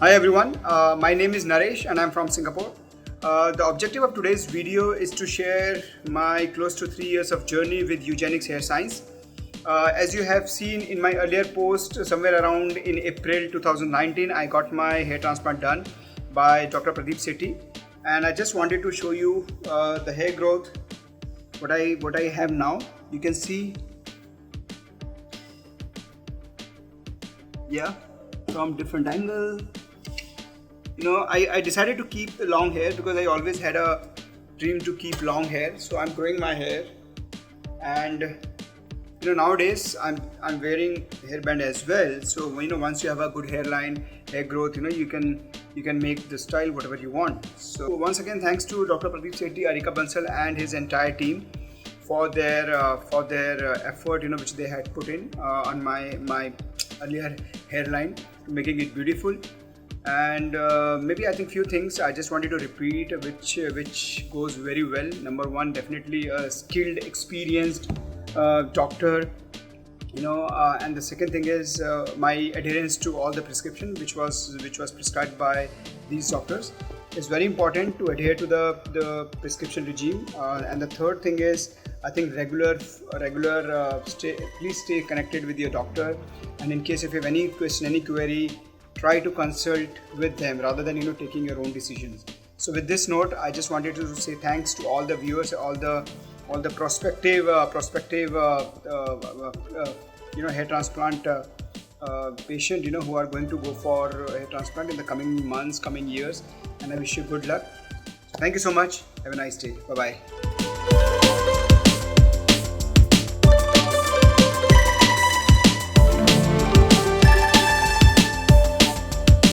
Hi everyone, my name is Naresh and I'm from Singapore. The objective of today's video is to share my close to 3 years of journey with Eugenix Hair Science. As you have seen in my earlier post, somewhere around in April 2019, I got my hair transplant done by Dr. Pradeep Sethi, and I just wanted to show you the hair growth, what I have now. You can see, yeah, from different angle. I decided to keep the long hair because I always had a dream to keep long hair. So I'm growing my hair, and nowadays I'm wearing hairband as well. So once you have a good hairline, hair growth, you can make the style whatever you want. So once again, thanks to Dr. Pradeep Sethi, Arika, Bansal and his entire team for their effort which they had put in on my earlier hairline, making it beautiful. And maybe I think few things I just wanted to repeat which goes very well. Number one, definitely a skilled, experienced doctor, and the second thing is my adherence to all the prescription which was prescribed by these doctors. It's very important to adhere to the prescription regime, and the third thing is I think please stay connected with your doctor, and in case if you have any question, any query, try to consult with them rather than taking your own decisions. So with this note, I just wanted to say thanks to all the viewers, all the prospective hair transplant patient who are going to go for hair transplant in the coming months, coming years, and I wish you good luck. Thank you so much. Have a nice day. Bye bye.